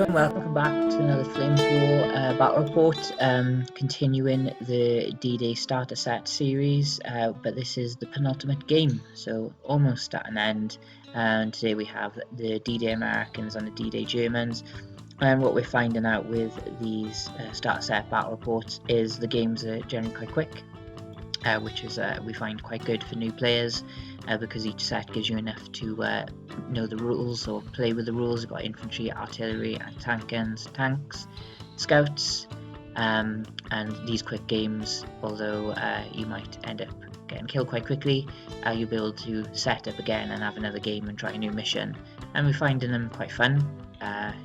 everyone, welcome back to another Flames War battle report, continuing the D-Day starter set series, but this is the penultimate game, so almost at an end. And today we have the D-Day Americans and the D-Day Germans, and what we're finding out with these starter set battle reports is the games are generally quite quick, which is we find quite good for new players, because each set gives you enough to know the rules or play with the rules. You've got infantry, artillery, anti-tank guns, tanks, scouts, and these quick games, although you might end up getting killed quite quickly, you'll be able to set up again and have another game and try a new mission, and we're finding them quite fun.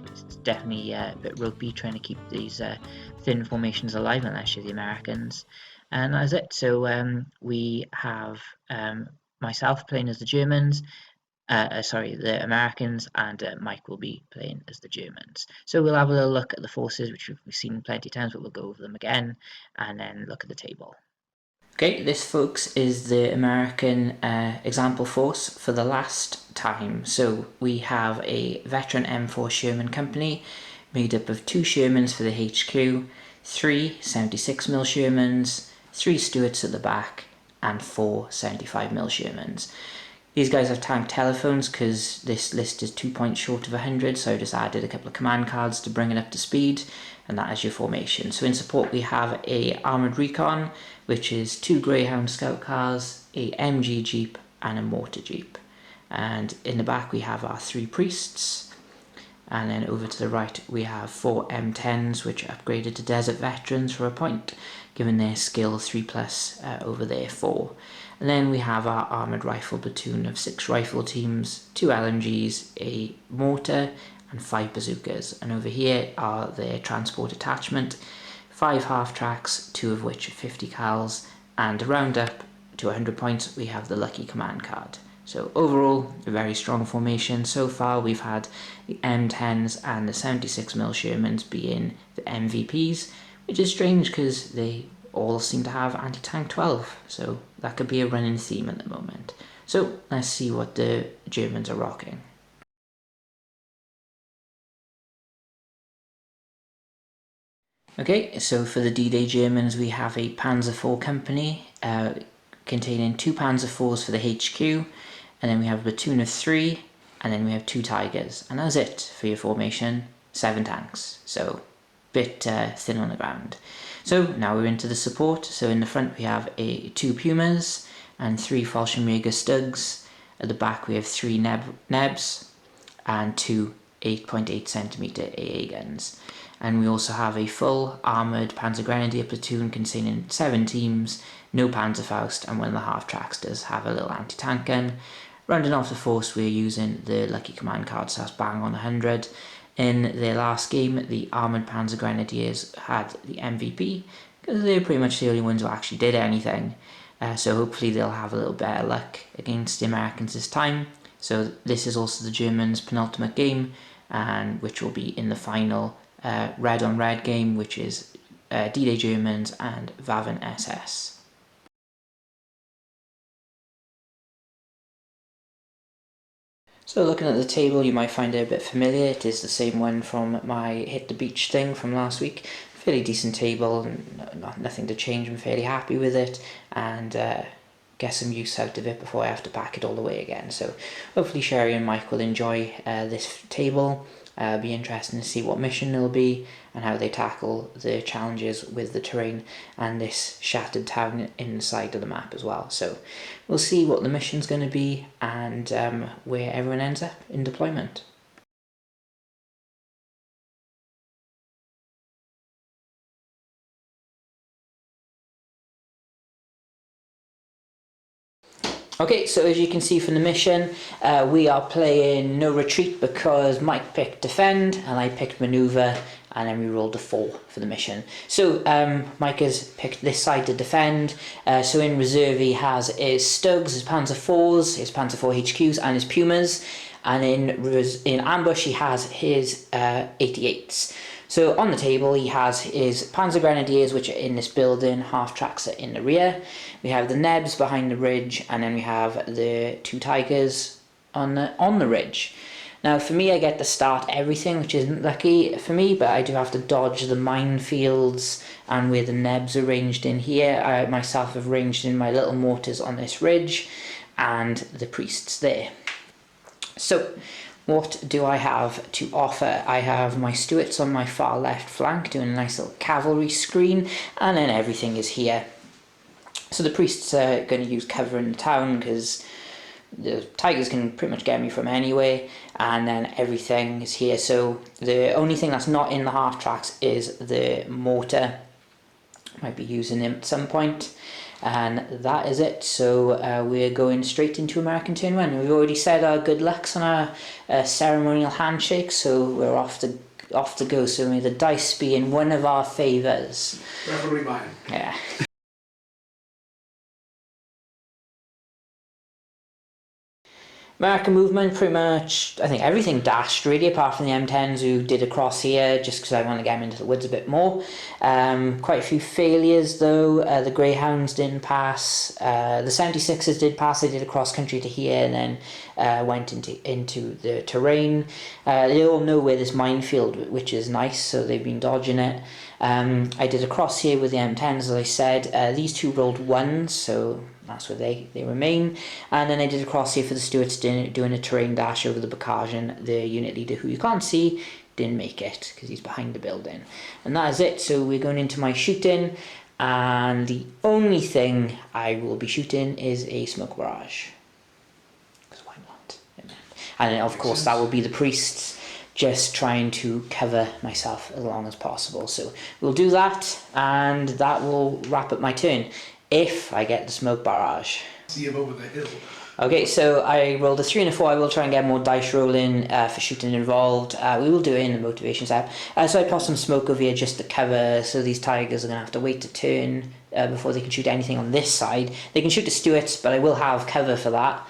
It's definitely a bit ropey trying to keep these thin formations alive unless you're the Americans. And that's it. So we have myself playing as the Germans, the Americans, and Mike will be playing as the Germans. So we'll have a little look at the forces, which we've seen plenty of times, but we'll go over them again, and then look at the table. Okay, this, folks, is the American example force for the last time. So we have a veteran M4 Sherman company made up of 2 Shermans for the HQ, 3 76mm Shermans, 3 Stuarts at the back, and 4 75mm Shermans. These guys have tank telephones because this list is 2 points short of 100, so I just added a couple of command cards to bring it up to speed, and that is your formation. So in support we have a armoured Recon, which is 2 Greyhound scout cars, a MG Jeep, and a mortar Jeep. And in the back we have our 3 priests, and then over to the right we have 4 M10s, which are upgraded to desert veterans for a point, given their skill 3+ over their 4. And then we have our armoured rifle platoon of 6 rifle teams, 2 LMGs, a mortar, and 5 bazookas. And over here are their transport attachment, 5 half-tracks, 2 of which are 50 cals, and to round up to 100 points we have the lucky command card. So overall, a very strong formation. So far we've had the M10s and the 76mm Shermans being the MVPs, which is strange because they all seem to have anti-tank 12, so that could be a running theme at the moment. So let's see what the Germans are rocking. Okay, so for the D-Day Germans we have a Panzer IV company containing 2 Panzer IVs for the HQ, and then we have a platoon of 3, and then we have 2 Tigers, and that's it for your formation. 7 tanks, so bit thin on the ground. So now we're into the support. So in the front we have 2 pumas and 3 Fallschirmjäger StuGs. At the back we have 3 nebs and 2 8.8cm AA guns. And we also have a full armoured panzergrenadier platoon containing 7 teams, no Panzerfaust, and one of the half-tracks does have a little anti-tank gun. Rounding off the force we're using the lucky command card, so that's bang on 100. In their last game, the armoured panzergrenadiers had the MVP, because they're pretty much the only ones who actually did anything. So hopefully they'll have a little better luck against the Americans this time. So this is also the Germans' penultimate game, and which will be in the final red on red game, which is D-Day Germans and Waffen SS. So looking at the table, you might find it a bit familiar. It is the same one from my Hit the Beach thing from last week. Fairly decent table, nothing to change. I'm fairly happy with it, and get some use out of it before I have to pack it all the way again. So hopefully Sherry and Mike will enjoy this table. Be interesting to see what mission it'll be and how they tackle the challenges with the terrain and this shattered town inside of the map as well. So we'll see what the mission's going to be and where everyone ends up in deployment. Okay, so as you can see from the mission, we are playing no retreat because Mike picked defend and I picked maneuver, and then we rolled a 4 for the mission. So Mike has picked this side to defend. So in reserve he has his StuGs, his Panzer IVs, his Panzer IV HQs, and his pumas. And in ambush he has his 88s. So on the table he has his panzergrenadiers, which are in this building, half-tracks are in the rear. We have the nebs behind the ridge, and then we have the 2 tigers on the ridge. Now for me, I get to start everything, which isn't lucky for me, but I do have to dodge the minefields and where the nebs are ranged in here. I myself have ranged in my little mortars on this ridge, and the priests there. So what do I have to offer? I have my Stuarts on my far left flank doing a nice little cavalry screen, and then everything is here. So the priests are going to use cover in the town because the tigers can pretty much get me from anywhere, and then everything is here. So the only thing that's not in the half tracks is the mortar. Might be using him at some point, and that is it. So we're going straight into American turn 1. We've already said our good lucks on our ceremonial handshake, so we're off to go. So may the dice be in one of our favours. Preferably mine. Yeah. American movement, pretty much, I think everything dashed really, apart from the M10s who did a cross here, just because I want to get them into the woods a bit more. Quite a few failures though. The Greyhounds didn't pass. The 76ers did pass. They did a cross country to here and then went into the terrain. They all know where this minefield, which is nice, so they've been dodging it. I did a cross here with the M10s, as I said. These two rolled 1s, so that's where they remain. And then I did a cross here for the Stuarts doing a terrain dash over the Bacasian. The unit leader, who you can't see, didn't make it because he's behind the building. And that is it. So we're going into my shooting, and the only thing I will be shooting is a smoke barrage. Because why not? And then, of course, that will be the priests, just trying to cover myself as long as possible. So we'll do that, and that will wrap up my turn, if I get the smoke barrage. See him over the hill. Okay, so I rolled a 3 and a 4. I will try and get more dice rolling for shooting involved. We will do it in the motivations app. So I put some smoke over here just to cover, so these tigers are going to have to wait to turn before they can shoot anything on this side. They can shoot the Stuarts, but I will have cover for that,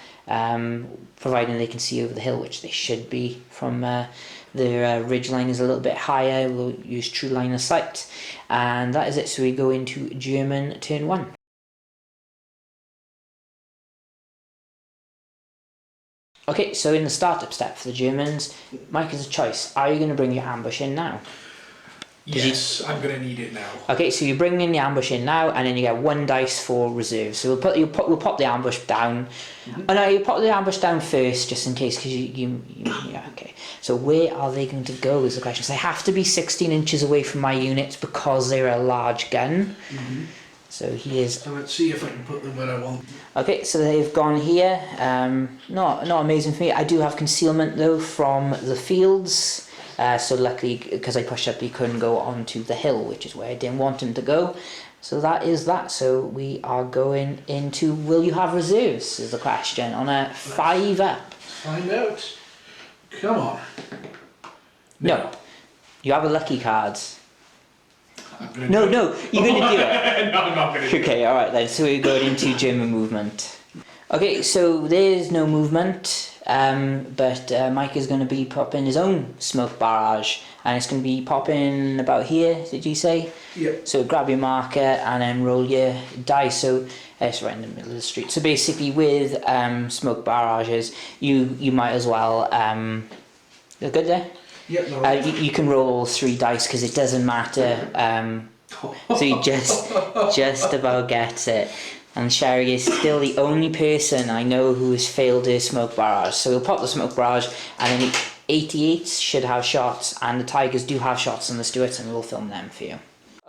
providing they can see over the hill, which they should be from their ridge line is a little bit higher. We'll use true line of sight, and that is it. So we go into German turn 1. Okay, so in the startup step for the Germans, Mike has a choice. Are you going to bring your ambush in now? Yes, I'm going to need it now. Okay, so you bring in the ambush in now, and then you get 1 dice for reserve. So we'll pop the ambush down. Mm-hmm. Oh no, you pop the ambush down first, just in case, because yeah, okay. So where are they going to go is the question. So they have to be 16 inches away from my units because they're a large gun. Mm-hmm. So here's. So let's see if I can put them where I want. Okay, so they've gone here. Not amazing for me. I do have concealment though from the fields. So luckily, because I pushed up, he couldn't go onto the hill, which is where I didn't want him to go. So that is that. So we are going into, will you have reserves, is the question, on a 5 up. Find out. Come on. No. You have a lucky card. No, you're going to do it. No, I'm not going to do it. Okay, alright then. So we're going into German movement. Okay, so there's no movement, but Mike is going to be popping his own smoke barrage, and it's going to be popping about here, did you say? Yep. So grab your marker and then roll your dice. So it's right in the middle of the street. So basically with smoke barrages, you might as well, you're good there? Yep, no, you can roll all 3 dice because it doesn't matter, so he just about gets it. And Sherry is still the only person I know who has failed a smoke barrage. So we'll pop the smoke barrage, and then the 88s should have shots, and the Tigers do have shots on the Stuarts, and we'll film them for you.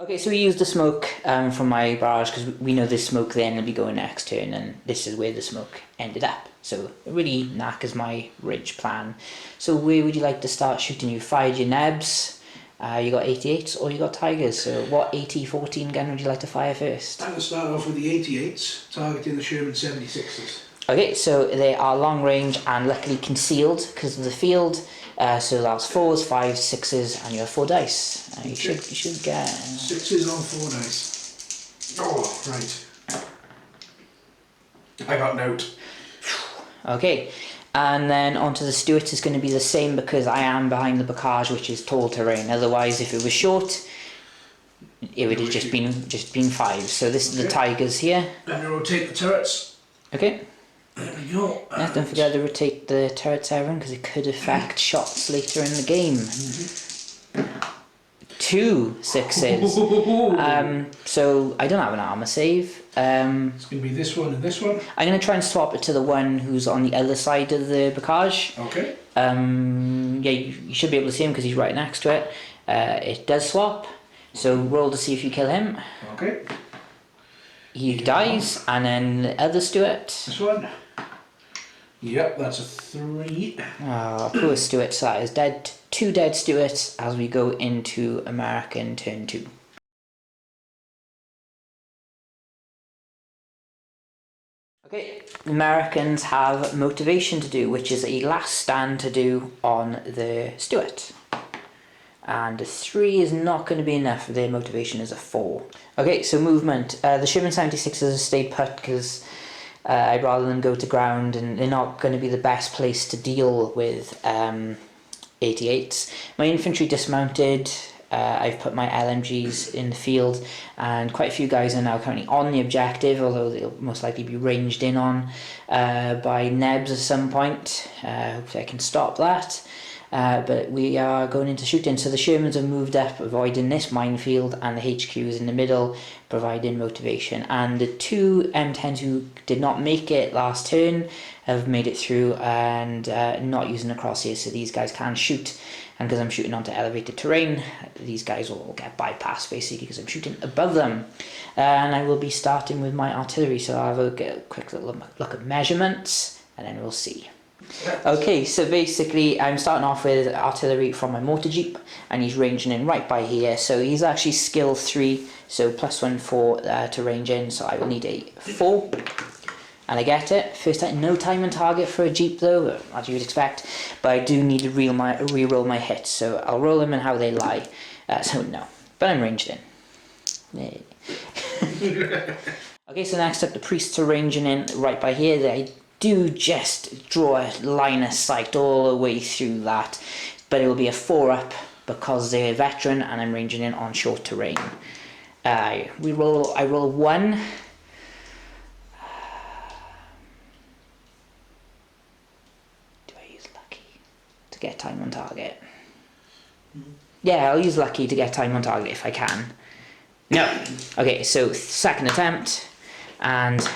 Okay, so we used the smoke from my barrage because we know there's smoke there and it'll be going next turn, and this is where the smoke ended up. So it really knackers my ridge plan. So where would you like to start shooting? You fired your nebs. You got 88s or you got Tigers, so what AT-14 gun would you like to fire first? I'm going to start off with the 88s, targeting the Sherman 76s. Okay, so they are long range and luckily concealed because of the field, so that's 4s, 5s, 6s, and you have 4 dice. You should get... 6s on 4 dice. Oh, right. I got note. Okay. And then onto the Stuarts is going to be the same because I am behind the Bocage, which is tall terrain. Otherwise, if it was short, it would have just been 5. So this is the Tigers here. I'm going to rotate the turrets. Okay. There we go. Yeah, don't forget to rotate the turrets, Evan, because it could affect shots later in the game. 2 6s. So I don't have an armour save. It's going to be this one and this one. I'm going to try and swap it to the one who's on the other side of the bocage. Okay. Yeah, you should be able to see him because he's right next to it. It does swap. So roll to see if you kill him. Okay. He dies, and then the other Stuart. This one. Yep, that's a 3. Oh, poor Stuart, so that is dead. 2 dead Stuarts as we go into American turn 2. Okay, the Americans have motivation to do, which is a last stand to do on the Stuart. And a 3 is not going to be enough. Their motivation is a 4. Okay, so movement. The Sherman 76s stay put because I'd rather them go to ground, and they're not going to be the best place to deal with 88s. My infantry dismounted. I've put my LMGs in the field, and quite a few guys are now currently on the objective, although they'll most likely be ranged in on by Nebs at some point. Hopefully I can stop that. But we are going into shooting, so the Shermans have moved up, avoiding this minefield, and the HQ is in the middle, providing motivation. And the 2 M10s who did not make it last turn have made it through and not using the crosshairs, so these guys can shoot. And because I'm shooting onto elevated terrain, these guys will all get bypassed basically because I'm shooting above them. And I will be starting with my artillery, so I'll have a quick little look at measurements, and then we'll see. Okay, so basically I'm starting off with artillery from my mortar jeep, and he's ranging in right by here, so he's actually skill 3, so +1 for to range in, so I will need a 4, and I get it. First time, no time and target for a jeep though, as you would expect, but I do need to re-roll my hits, so I'll roll them in how they lie, so no, but I'm ranged in. Yay. Okay, so next up the priests are ranging in right by here. They do just draw a line of sight all the way through that, but it will be a 4 up because they're a veteran and I'm ranging in on short terrain. I roll 1. Do I use lucky to get time on target? Yeah, I'll use lucky to get time on target if I can. No. Okay, so second attempt, and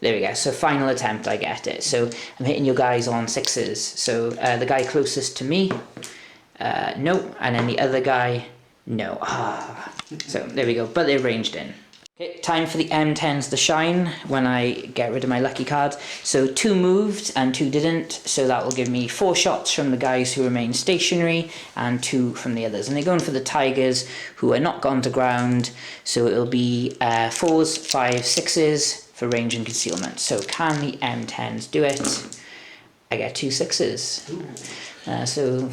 there we go, so final attempt, I get it. So I'm hitting your guys on 6s. So the guy closest to me, no, and then the other guy, no. So there we go, but they're ranged in. Okay, time for the M10s to shine when I get rid of my lucky card. So 2 moved and 2 didn't, so that will give me 4 shots from the guys who remain stationary and 2 from the others. And they're going for the tigers who are not gone to ground, so it'll be 4s, 5s, 6s for range and concealment. So can the M10s do it? I get 2 6s. So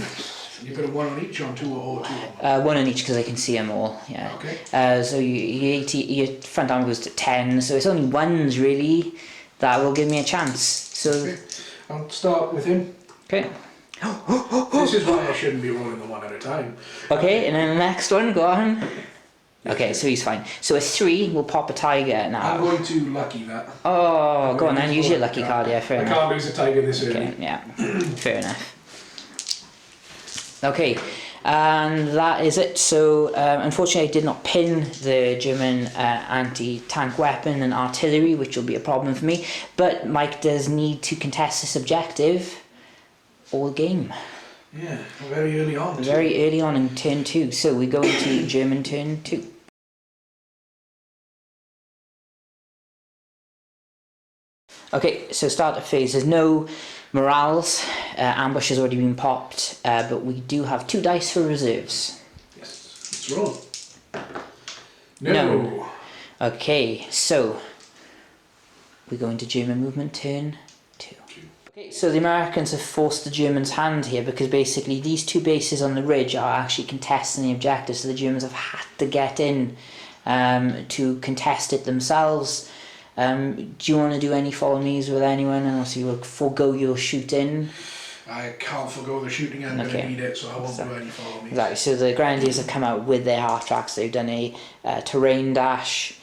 you put a 1 on each on 2 or 2 1 on each because I can see them all. Yeah. Okay. So your front arm goes to 10. So it's only 1s really that will give me a chance. So okay. I'll start with him. Okay. This is why I shouldn't be rolling them 1 at a time. Okay, and then the next one, go on. Okay, so he's fine. So a 3 will pop a tiger now. I'm going to lucky that. Oh, go on then, use your lucky card, yeah, fair enough. I can't lose a tiger this early. Okay, yeah, fair enough. Okay, and that is it. So unfortunately I did not pin the German anti-tank weapon and artillery, which will be a problem for me, but Mike does need to contest this objective all game. Yeah, very early on. Very early on in turn 2, so we go into German turn 2. Okay, so starter phase, there's no morales, ambush has already been popped, but we do have 2 dice for reserves. Yes, let's roll. No. Okay, so we go into German movement turn 2. Okay, so the Americans have forced the Germans' hand here because basically these 2 bases on the ridge are actually contesting the objective, so the Germans have had to get in to contest it themselves. Do you want to do any follow me's with anyone, and also you will forego your shooting? I can't forgo the shooting, I'm going to need it, so I won't do any follow me's. Exactly, so the Grenadiers have come out with their half tracks. They've done a terrain dash,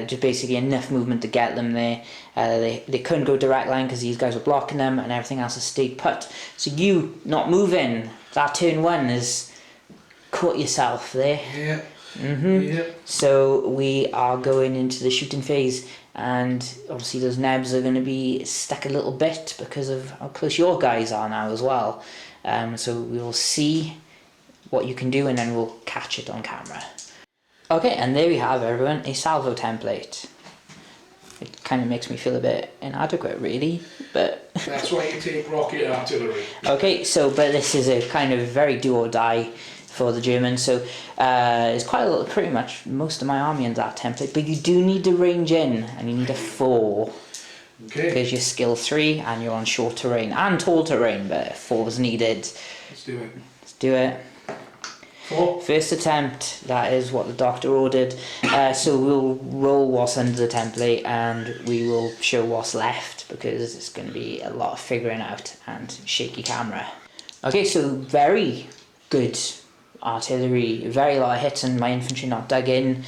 just basically enough movement to get them there. They couldn't go direct line because these guys were blocking them, and everything else has stayed put. So you not moving, that turn 1 has caught yourself there. Yeah. Yeah. So we are going into the shooting phase, and obviously those nebs are going to be stuck a little bit because of how close your guys are now as well. So we will see what you can do, and then we'll catch it on camera. Okay, and there we have, everyone, a salvo template. It kind of makes me feel a bit inadequate, really, but... That's why you take rocket artillery. Okay, so, but this is a kind of very do or die for the Germans, so it's quite a little, pretty much most of my army in that template, but you do need to range in, and you need a 4. Okay. Because you're skill 3, and you're on short terrain, and tall terrain, but 4 is needed. Let's do it. Let's do it. 4. First attempt, that is what the doctor ordered. So we'll roll what's under the template, and we will show what's left, because it's going to be a lot of figuring out and shaky camera. Okay, so very good artillery, very lot of hits, and my infantry not dug in.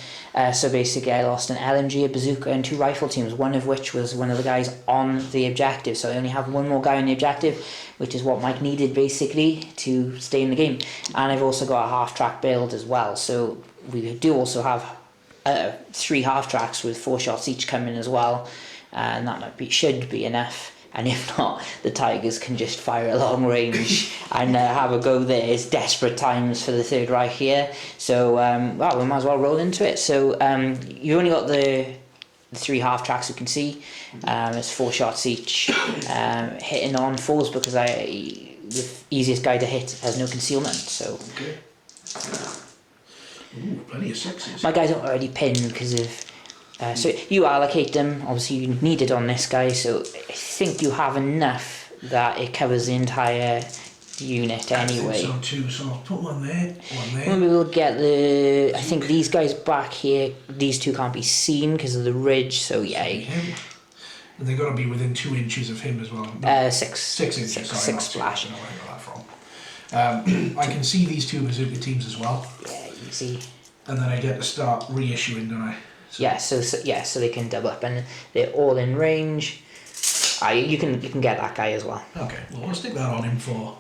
So basically I lost an LMG, a bazooka, and 2 rifle teams, one of which was one of the guys on the objective. So I only have one more guy on the objective, which is what Mike needed basically to stay in the game. And I've also got a half-track build as well, so we do also have 3 half-tracks with 4 shots each coming as well, and that should be enough. And if not, the Tigers can just fire at long range and have a go there. It's desperate times for the Third Reich here. So, well, we might as well roll into it. So, you only got the 3 half tracks you can see. It's 4 shots each. Hitting on 4s because the easiest guy to hit has no concealment. So. Okay. Ooh, plenty of 6s. My guys are already pinned because of... so you allocate them, obviously you need it on this guy, so I think you have enough that it covers the entire unit anyway. I think so too, so I'll put one there, one there. Maybe we'll get the... I think these guys back here, these 2 can't be seen because of the ridge, so yeah. Him. And they've got to be within 2 inches of him as well. 6. 6 inches, sorry. 6 splash. I don't know where I got that from. I can see these 2 bazooka teams as well. Yeah, easy. And then I get to start reissuing, don't I? So. Yeah, so they can double up, and they're all in range. You can get that guy as well. Okay, well we'll stick that on him for.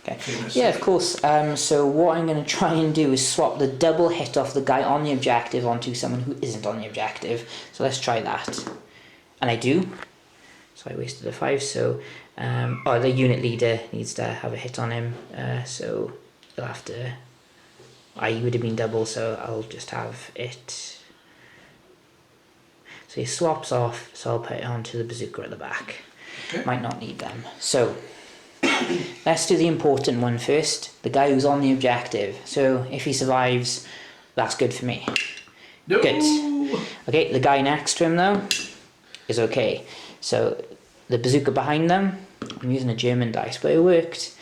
Okay. Yeah, of course. So what I'm going to try and do is swap the double hit off the guy on the objective onto someone who isn't on the objective. So let's try that, and I do. So I wasted a 5. So the unit leader needs to have a hit on him. So you'll have to. I would have been double, so I'll just have it. So he swaps off, so I'll put it onto the bazooka at the back. Okay. Might not need them. So, let's do the important one first. The guy who's on the objective. So, if he survives, that's good for me. No. Good. Okay, the guy next to him, though, is okay. So, the bazooka behind them, I'm using a German dice, but it worked.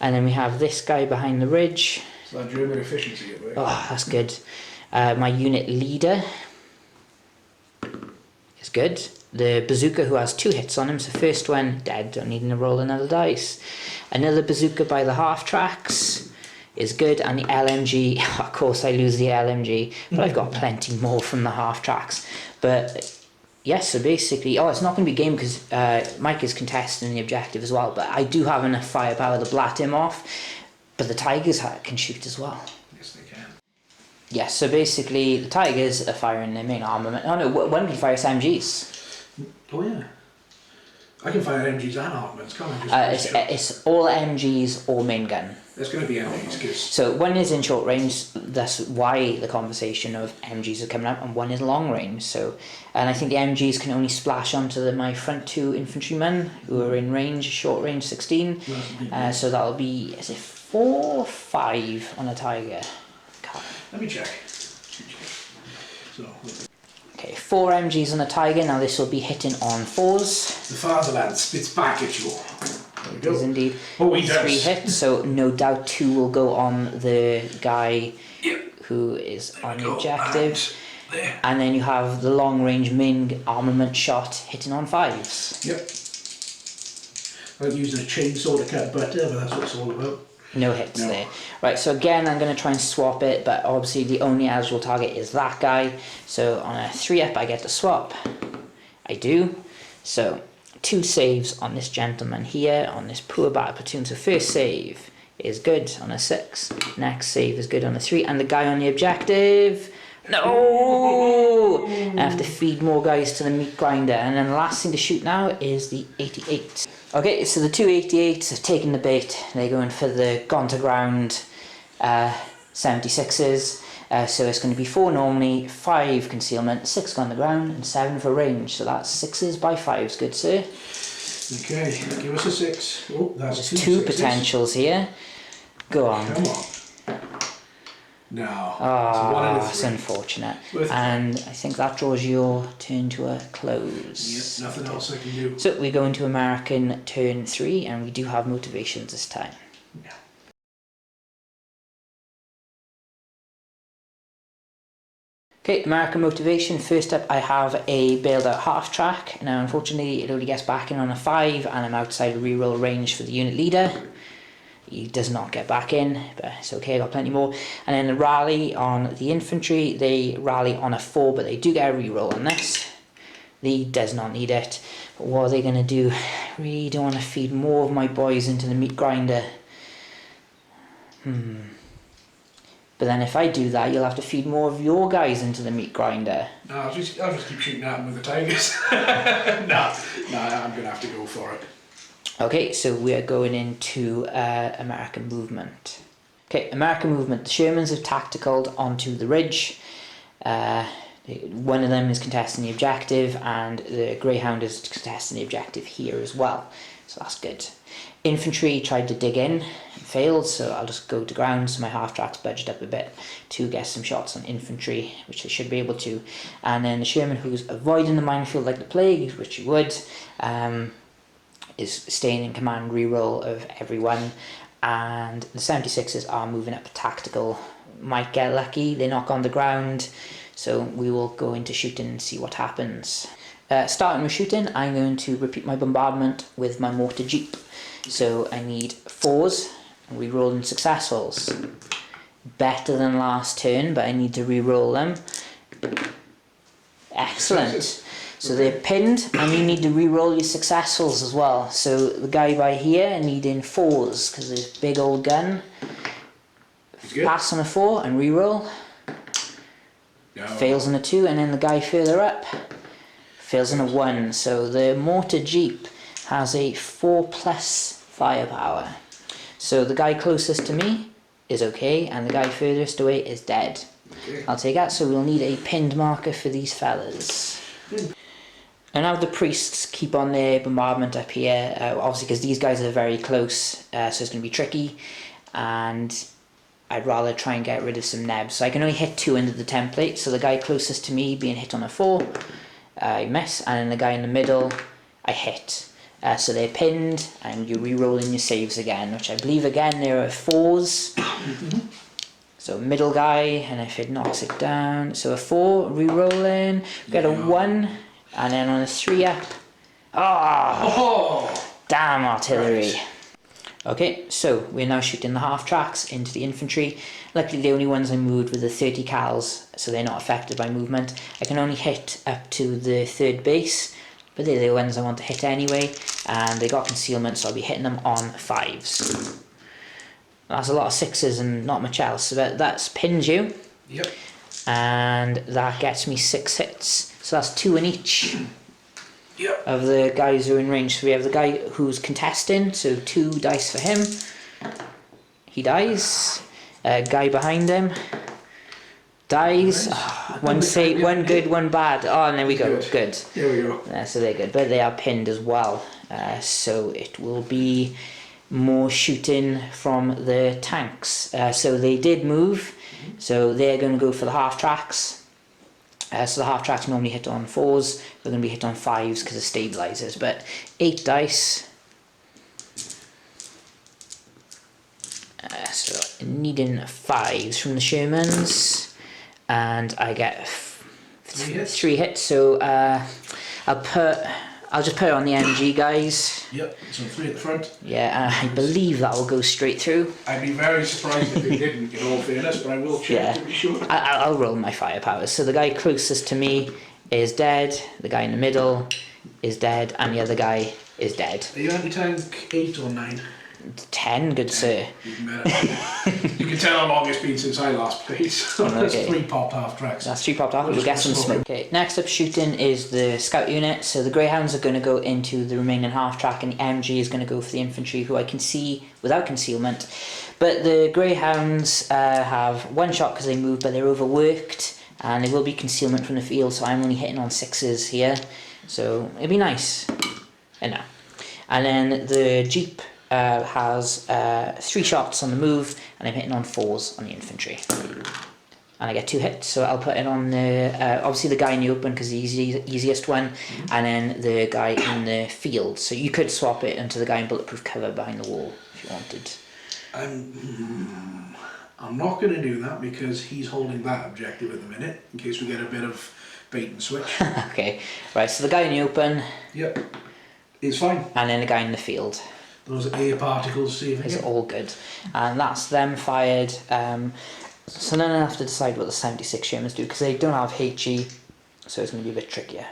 And then we have this guy behind the ridge. It's that German efficiency at work. Oh, that's good. My unit leader is good. The bazooka who has 2 hits on him, so first one dead, don't need to roll another dice. Another bazooka by the half tracks is good, and the LMG, of course I lose the LMG, but I've got plenty more from the half tracks. But yes, so basically, it's not going to be game because Mike is contesting the objective as well, but I do have enough firepower to blat him off, but the Tigers can shoot as well. Yes, they can. Yes, so basically the Tigers are firing their main armament. Oh no, one can fire SMGs. Oh yeah. I can fire MGs and armaments, can't I? It's all MGs or main gun. There's going to be MGs, because... So one is in short range, that's why the conversation of MGs are coming up, and one is long range. So, and I think the MGs can only splash onto my front 2 infantrymen who are in range, short range 16. So that'll be, is it 4 or 5 on a Tiger? Let me check. So... Okay, 4 MGs on a Tiger. Now this will be hitting on 4s. The fatherland spits back at you. There we go. It is indeed. Oh, he 3 does. hits, so no doubt 2 will go on the guy who is on the objective. And then you have the long range main armament shot hitting on 5s. Yep. I'm using a chainsaw to cut butter, but that's what it's all about. No hits No. there. Right, so again, I'm going to try and swap it, but obviously the only eligible target is that guy. So on a 3-up, I get to swap. I do. So 2 saves on this gentleman here, on this poor battle platoon. So first save is good on a 6. Next save is good on a 3. And the guy on the objective... No! I have to feed more guys to the meat grinder. And then the last thing to shoot now is the 88. Okay, so the 2 88s have taken the bait. They're going for the gone to ground 76s. So it's going to be 4 normally, 5 concealment, 6 gone to ground, and 7 for range. So that's 6s by 5s, good sir. Okay, give us a 6. Oh, that's There's 2 2 potentials here. Go on. Come on. No. Oh, it's unfortunate. And I think that draws your turn to a close. Yep, nothing else I can do. So we go into American turn 3, and we do have motivations this time. Yeah. Okay, American motivation. First up, I have a bailed out half track. Now, unfortunately, it only gets back in on a 5, and I'm outside reroll range for the unit leader. He does not get back in, but it's okay, I got plenty more. And then the rally on the infantry, they rally on a 4, but they do get a reroll on this. He does not need it. But what are they going to do? Really don't want to feed more of my boys into the meat grinder. But then if I do that, you'll have to feed more of your guys into the meat grinder. No, I'll just keep shooting at them with the tigers. no, I'm going to have to go for it. Okay, so we're going into American movement. Okay, American movement. The Shermans have tacticaled onto the ridge. One of them is contesting the objective, and the Greyhound is contesting the objective here as well. So that's good. Infantry tried to dig in and failed, so I'll just go to ground. So my half track's budged up a bit to get some shots on infantry, which they should be able to. And then the Sherman, who's avoiding the minefield like the plague, which he would, is staying in command reroll of everyone, and the 76s are moving up tactical. Might get lucky, they're not on the ground, so we will go into shooting and see what happens. Starting with shooting, I'm going to repeat my bombardment with my mortar jeep. So I need 4s, and reroll in successfuls. Better than last turn, but I need to reroll them. Excellent. So they're pinned, and you need to re-roll your successfuls as well. So the guy by here needing 4s, because this big old gun. Pass on a 4 and re-roll. No. Fails on a 2, and then the guy further up fails on a 1. So the mortar jeep has a 4+ firepower. So the guy closest to me is okay, and the guy furthest away is dead. Okay. I'll take that, so we'll need a pinned marker for these fellas. And now the priests keep on their bombardment up here, obviously because these guys are very close, so it's going to be tricky, and I'd rather try and get rid of some nebs. So I can only hit 2 into the template, so the guy closest to me being hit on a 4, I miss, and then the guy in the middle, I hit. So they're pinned, and you re-roll in your saves again, which I believe again there are 4s. So middle guy, and if it knocks it down, so a 4, re-roll in, get a 1, and then on a 3-up, damn artillery. Right. Okay, so we're now shooting the half tracks into the infantry. Luckily the only ones I moved were the 30 cals, so they're not affected by movement. I can only hit up to the 3rd base, but they're the ones I want to hit anyway, and they got concealment, so I'll be hitting them on 5s. That's a lot of 6s and not much else, but that's pins you. Yep. And that gets me 6 hits. So that's 2 in each. Yep. Of the guys who are in range. So we have the guy who's contesting, so 2 dice for him. He dies. Guy behind him dies. Oh, one save, one good, one bad. Oh, and there we go. Good. There we go. So they're good, but they are pinned as well. So it will be more shooting from the tanks. So they did move. So they're going to go for the half tracks. So the half tracks normally hit on 4s. They're going to be hit on 5s because of stabilizers. But 8 dice. So needing 5s from the Shermans, and I get 3 hits. So I'll put I'll just put it on the MG, guys. Yep, so 3 at the front. Yeah, I believe that will go straight through. I'd be very surprised if it didn't, in all fairness, but I will check to be sure. I'll roll my firepower. So the guy closest to me is dead, the guy in the middle is dead, and the other guy is dead. Are you anti-tank 8 or 9? 10, good sir. Even better. You can tell how long it's been since I last played, so that's 3 popped half tracks. That's 3 popped off, we'll get some smoke. Okay, next up shooting is the scout unit. So the Greyhounds are going to go into the remaining half track, and the MG is going to go for the infantry, who I can see without concealment. But the Greyhounds have 1 shot because they moved, but they're overworked, and there will be concealment from the field, so I'm only hitting on 6s here. So it'd be nice. And no. And then the Jeep has 3 shots on the move, and I'm hitting on 4s on the infantry. And I get 2 hits, so I'll put it on the, obviously the guy in the open because the easiest one, and then the guy in the field. So you could swap it into the guy in bulletproof cover behind the wall if you wanted. I'm not going to do that because he's holding that objective at the minute, in case we get a bit of bait and switch. Okay, right, so the guy in the open. Yep, is fine. And then the guy in the field. Those air particles saving It's it. all good. And that's them fired. So then I have to decide what the 76 Shermans do, because they don't have HE, so it's going to be a bit trickier.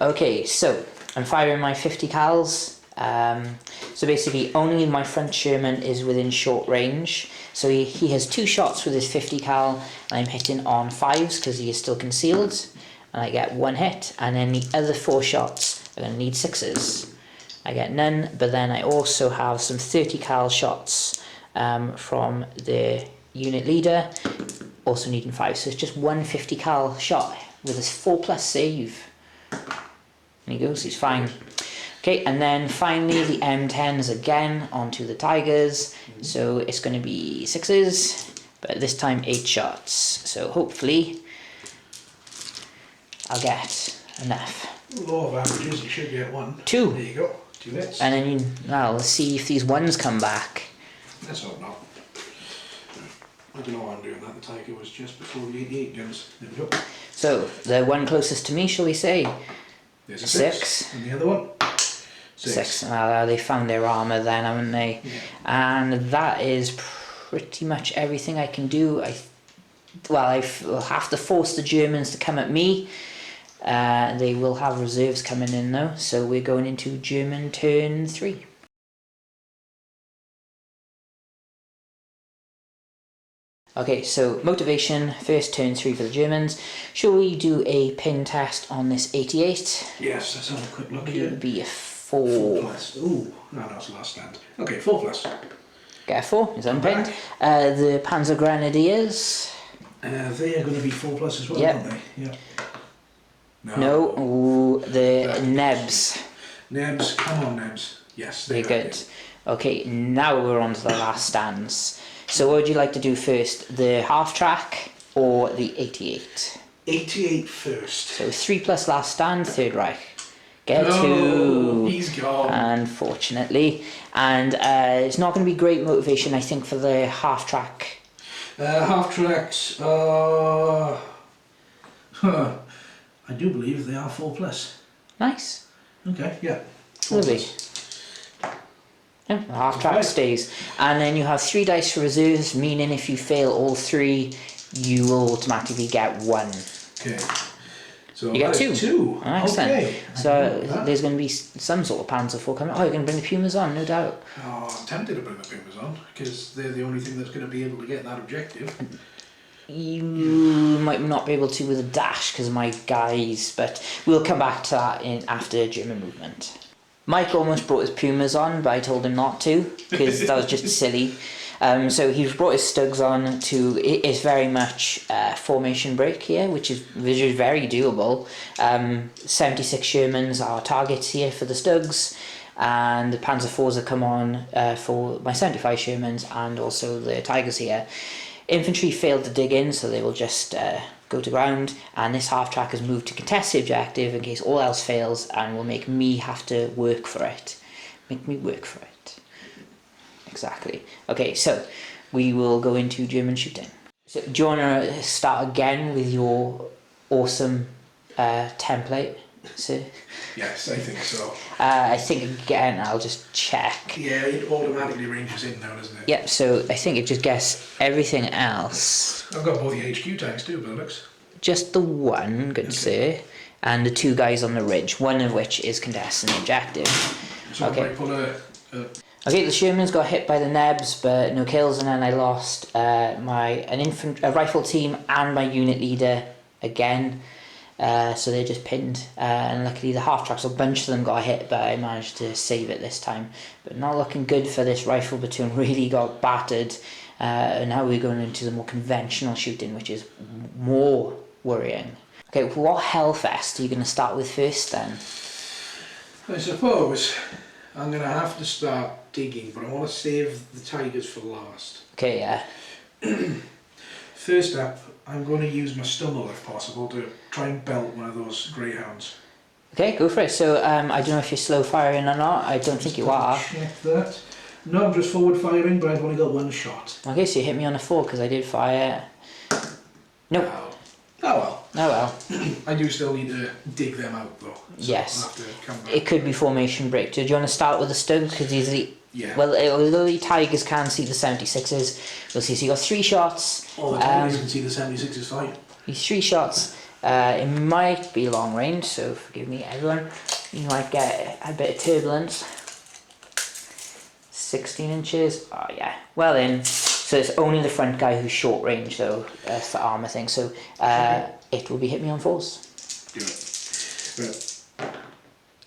Okay, so I'm firing my 50 cals. So basically only my front Sherman is within short range. So he has 2 shots with his 50 cal, and I'm hitting on 5s because he is still concealed. And I get 1 hit, and then the other 4 shots are going to need 6s. I get none, but then I also have some 30 cal shots from the unit leader, also needing 5, so it's just 1 50 cal shot with a 4+ save. And he goes, he's fine. Okay, and then finally the M10s again onto the Tigers, so it's going to be 6s, but this time 8 shots, so hopefully I'll get enough. Law of averages, you should get 1. 2. There you go, 2 hits. And then now let's see if these 1s come back. Let's hope not. I don't know why I'm doing that, the Tiger was just before the 88 guns. There we go. So, the one closest to me, shall we say? There's a 6. And the other one? 6. They found their armour then, haven't they? Yeah. And that is pretty much everything I can do. I will have to force the Germans to come at me. They will have reserves coming in though, so we're going into German turn 3. Okay, so motivation, first turn 3 for the Germans. Shall we do a pin test on this 88? Yes, let's have a quick look It here. would be a 4. 4+. Ooh, no, that's the last stand. Okay, 4+. Get a 4, it's unpinned. The panzergrenadiers. They are going to be 4+ as well, Yep. aren't they? Yeah. No, ooh, the Nebs. Nebs, come on Nebs. Yes, Very good. Okay, now we're on to the last stands. So what would you like to do first? The half track or the 88? 88 first. So 3+ last stand, Third Reich. Get No, 2. he's gone. Unfortunately. And it's not going to be great motivation, I think, for the half track. Half tracks, I do believe they are 4+. Nice. Okay, yeah. Lovely. Yeah, the half track stays. And then you have 3 dice for reserves, meaning if you fail all 3, you will automatically get 1. Okay. So You get 2. 2. Excellent. Okay. So there's going to be some sort of Panzer IV coming. Oh, you're going to bring the Pumas on, no doubt. Oh, I'm tempted to bring the Pumas on because they're the only thing that's going to be able to get that objective. You might not be able to with a dash because of my guys, but we'll come back to that after German movement. Mike almost brought his Pumas on, but I told him not to because that was just silly. So he's brought his StuGs on to. It's very much formation break here, which is very doable. 76 Shermans are targets here for the StuGs, and the Panzer IVs have come on for my 75 Shermans and also the Tigers here. Infantry failed to dig in, so they will just go to ground, and this half track has moved to contest the objective in case all else fails and will make me have to work for it. Make me work for it. Exactly. Okay, so we will go into German shooting. So do you want to start again with your awesome template? So Yes, I think so. I think again I'll just check. Yeah, it automatically ranges in now, doesn't it? Yep, so I think it just gets everything else. I've got both the HQ tanks too, by the looks. Just the one, good sir, and the two guys on the ridge, one of which is contesting the objective. So Okay. I might pull a Okay, the Shermans got hit by the Nebs, but no kills, and then I lost a rifle team and my unit leader again. So they just pinned, and luckily the half tracks, a bunch of them got hit, but I managed to save it this time. But not looking good for this rifle platoon, really got battered. And now we're going into the more conventional shooting, which is more worrying. Okay, what hellfest are you going to start with first then? I suppose I'm going to have to start digging, but I want to save the tigers for last. Okay, yeah. First up, I'm going to use my stummel if possible to try and belt one of those greyhounds. Okay, go for it. So I don't know if you're slow firing or not. I don't think you are. Check that. No, I'm just forward firing, but I've only got one shot. Okay, so you hit me on a 4 because I did fire. Nope. Oh well. Oh well. I do still need to dig them out though. So Yes. I'll have to come back. It could be formation break. Do you want to start with the StuGs? Because these are the... Yeah. Well, although the Tigers can see the 76s, we'll see. So you got 3 shots. All the tigers can see the 76 is fine. These 3 shots. It might be long range, so forgive me, everyone. You might get a bit of turbulence. 16 inches. Oh yeah, well in. So it's only the front guy who's short range though. That's the armour thing. So it will be hit me on 4s. Do it. Right.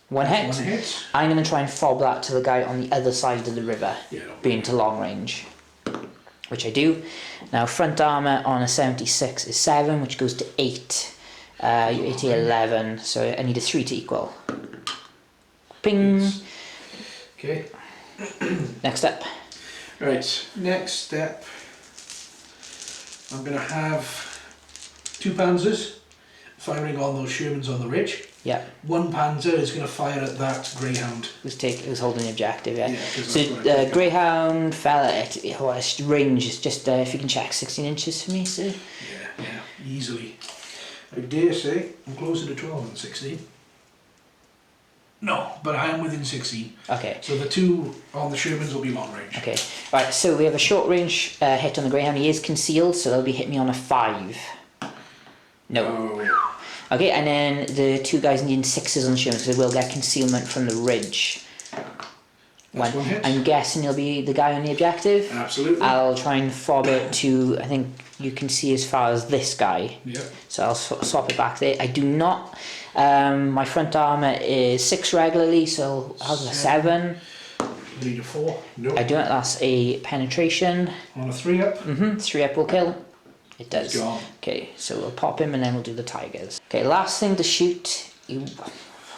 One hit. One hit. I'm going to try and fob that to the guy on the other side of the river, Yeah. being to long range, which I do. Now front armour on a 76 is 7, which goes to 8. Your 80 11, so I need a 3 to equal. Ping. Yes. Okay. Next up. Right. Next step. I'm going to have 2 panzers firing on those Shermans on the ridge. Yeah. 1 panzer is going to fire at that Greyhound. Who's holding the objective? Yeah. Yeah, 'cause So that's what I think. Greyhound fella at its range is just if you can check 16 inches for me. So Yeah, easily. I dare say I'm closer to 12 than 16. No, but I am within 16. okay. So the 2 on the Shermans will be long range. Okay. Right. So we have a short range hit on the Greyhound. He is concealed, so they'll be hitting me on a 5. No. Oh. Okay, and then the 2 guys needing 6s on the Shermans, so we'll get concealment from the ridge. That's one hit. I'm guessing you'll be the guy on the objective. Absolutely. I'll try and fob it to, I think you can see as far as this guy. Yeah. So I'll swap it back there. I do not. My front armour is 6 regularly, so I'll have a 7. Need a 4. No. I do not. That's a penetration. On a 3 up. 3 up will kill. It does. It's gone. Okay, so we'll pop him and then we'll do the tigers. Okay, last thing to shoot.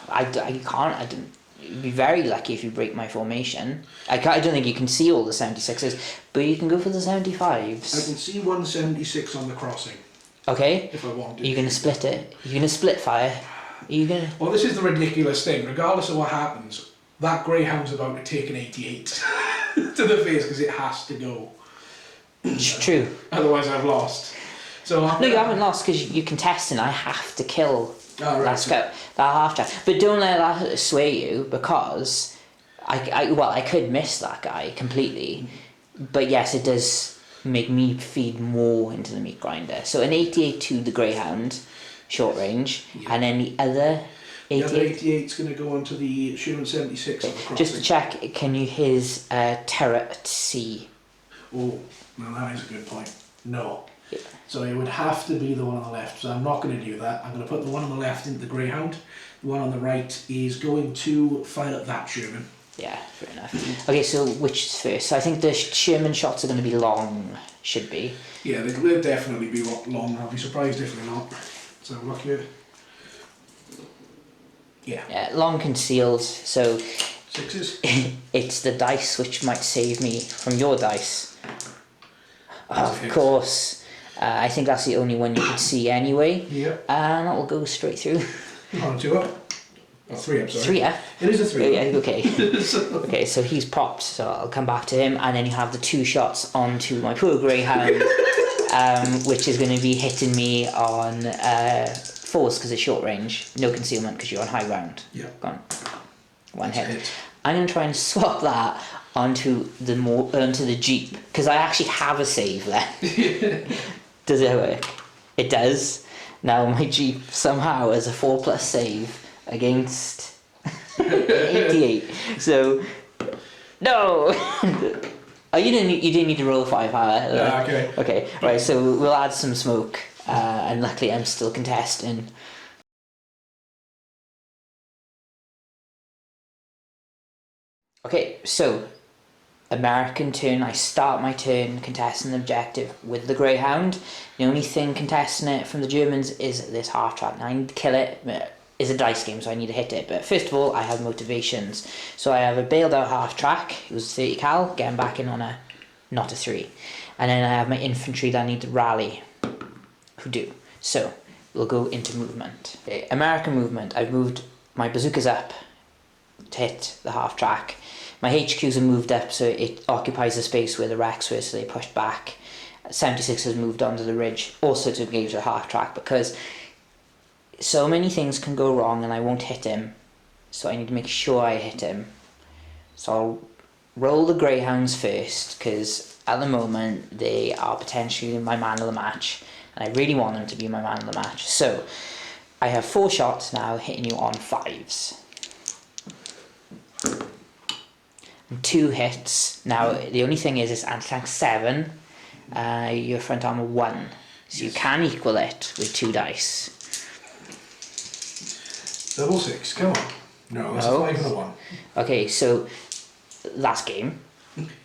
I can't. You'd be very lucky if you break my formation. I don't think you can see all the 76s, but you can go for the 75s. I can see 176 on the crossing Okay. if I wanted. You're gonna split it. You're gonna split fire. You're gonna. Well, this is the ridiculous thing. Regardless of what happens, that Greyhound's about to take an 88 to the face because it has to go. True. Otherwise, I've lost. So No, you haven't lost because you're contesting. I have to kill right. that scout, that half track. But don't let that sway you because I could miss that guy completely. But yes, it does make me feed more into the meat grinder. So an 88 to the Greyhound, short range, and then the other 88. The other 88's going to go onto the Sherman 76 on the crossing. Just to check, can you his turret see? Oh, now that is a good point. No. Yeah. So it would have to be the one on the left. So I'm not going to do that. I'm going to put the one on the left into the Greyhound. The one on the right is going to fire at that Sherman. Yeah, fair enough. Okay, so which is first? So I think the Sherman shots are going to be long, should be. Yeah, they'll definitely be long. I'll be surprised if they're not. So look here. Yeah. Yeah, long concealed, so 6s. it's the dice which might save me from your dice. That's a Of hit. course, I think that's the only one you can see anyway. Yep. And that will go straight through. On 2 up. Oh, 3 up, sorry. 3 up. It is a 3 up. Yeah, okay. Okay, so he's popped, so I'll come back to him, and then you have the 2 shots onto my poor Greyhound, which is going to be hitting me on 4's because it's short range, no concealment because you're on high ground. Yeah. Gone. One That's hit. it. I'm going to try and swap that onto the Jeep because I actually have a save there. Does it work? It does. Now my Jeep somehow has a 4+ save against 88. So no. Oh, you didn't need to roll firepower. Yeah, okay. Okay, right. So we'll add some smoke, and luckily I'm still contesting. Okay, so American turn. I start my turn contesting the objective with the Greyhound. The only thing contesting it from the Germans is this half track. Now I need to kill it. It's a dice game, so I need to hit it. But first of all, I have motivations. So I have a bailed out half track. It was 30 cal, getting back in on a not a 3. And then I have my infantry that I need to rally, who do. So we'll go into movement. Okay, American movement. I've moved my bazookas up to hit the half track. My HQs have moved up so it occupies the space where the Rex were, so they pushed back. 76 has moved onto the ridge, also to engage the half track, because so many things can go wrong and I won't hit him, so I need to make sure I hit him. So I'll roll the Greyhounds first, because at the moment they are potentially my man of the match, and I really want them to be my man of the match. So I have 4 shots now hitting you on 5s. 2 hits. Now the only thing is it's anti-tank 7, your front armor 1, so you can equal it with 2 dice. Double 6, come on. No, it's a 5 and a 1. Okay, so that's game,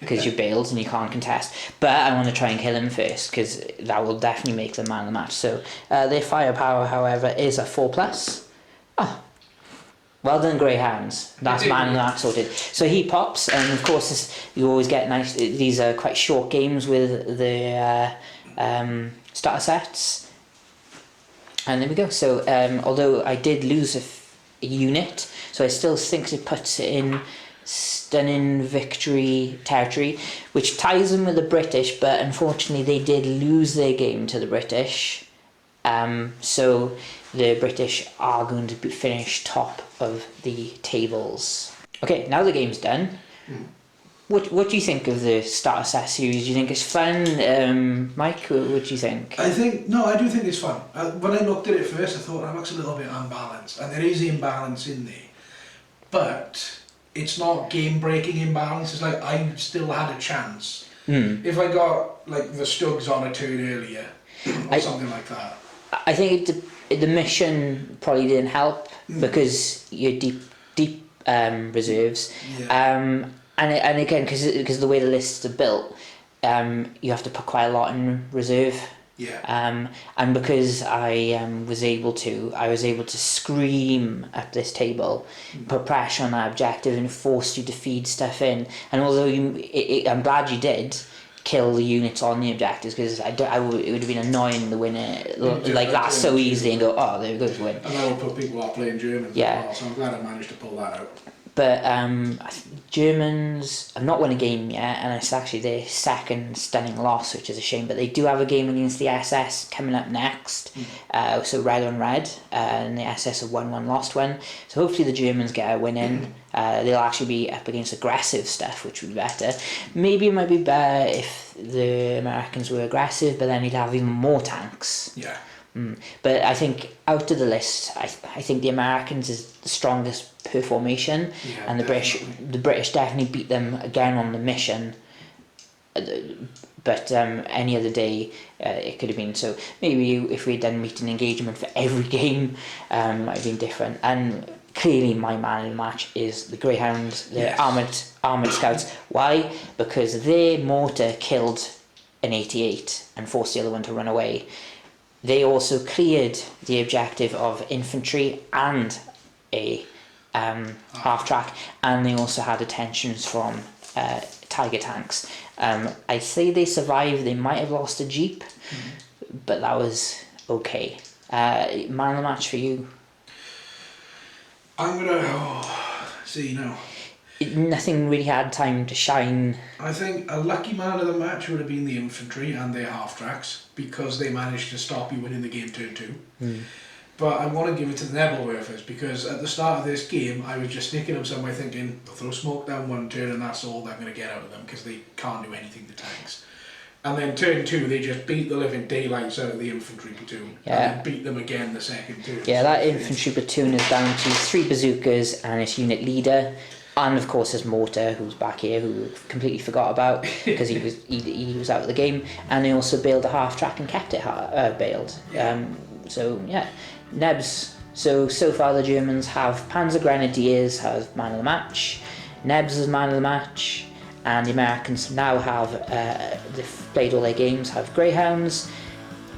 because you bailed and you can't contest, but I want to try and kill him first, because that will definitely make them man of the match. So their firepower, however, is a 4+. Oh, well done, Greyhounds. That's man of the match sorted. So he pops, and of course you always get nice. These are quite short games with the starter sets, and there we go. So although I did lose a unit, so I still think it puts it in stunning victory territory, which ties in with the British, but unfortunately they did lose their game to the British. So the British are going to be finished top of the tables. Okay, now the game's done. What do you think of the starter set series? Do you think it's fun? Mike, what do you think? I do think it's fun. When I looked at it first, I thought that looks a little bit unbalanced, and there is imbalance in there. But it's not game-breaking imbalance. It's like I still had a chance. If I got like the StuGs on a turn earlier, or something like that. I think the mission probably didn't help because you're deep reserves. Yeah. And again, because of the way the lists are built, you have to put quite a lot in reserve. Yeah. And because I was able to scream up this table, put pressure on that objective, and forced you to feed stuff in. And although I'm glad you did kill the units on the objectives, because it would have been annoying to win it like that so easily and go, oh, there we go, to win. And that would put people off playing Germans as well, so I'm glad I managed to pull that out. But Germans have not won a game yet, and it's actually their second stunning loss, which is a shame. But they do have a game against the SS coming up next. So red on red, and the SS have won 1, lost 1. So hopefully the Germans get a win in. They'll actually be up against aggressive stuff, which would be better. Maybe it might be better if the Americans were aggressive, but then you'd have even more tanks. Yeah. But I think out of the list, I think the Americans is the strongest per formation, and the British definitely beat them again on the mission. But any other day, it could have been. So maybe if we'd done meet and engagement for every game, might have been different. And clearly, my man in the match is the Greyhounds, the armoured scouts. Why? Because their mortar killed an 88 and forced the other one to run away. They also cleared the objective of infantry and a half track, and they also had attentions from Tiger tanks. I'd say they survived. They might have lost a Jeep, but that was okay. Man of the match for you? I'm gonna see now. Nothing really had time to shine. I think a lucky man of the match would have been the infantry and their half tracks, because they managed to stop you winning the game turn 2. But I want to give it to the Nebelwerfers because at the start of this game I was just sticking them somewhere thinking they'll throw smoke down one turn and that's all I'm going to get out of them because they can't do anything to tanks. And then turn 2 they just beat the living daylights out of the infantry platoon and then beat them again the second turn. Yeah, that infantry platoon is down to 3 bazookas and its unit leader. And of course his mortar, who's back here, who we completely forgot about because he was out of the game. And he also bailed a half track and kept it bailed. So yeah, Nebs. So far the Germans have panzergrenadiers as man of the match, Nebs as man of the match, and the Americans now have, they've played all their games, have Greyhounds,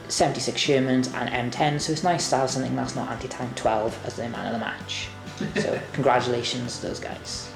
76 Shermans and M10, so it's nice to have something that's not anti-tank 12 as their man of the match. So congratulations to those guys.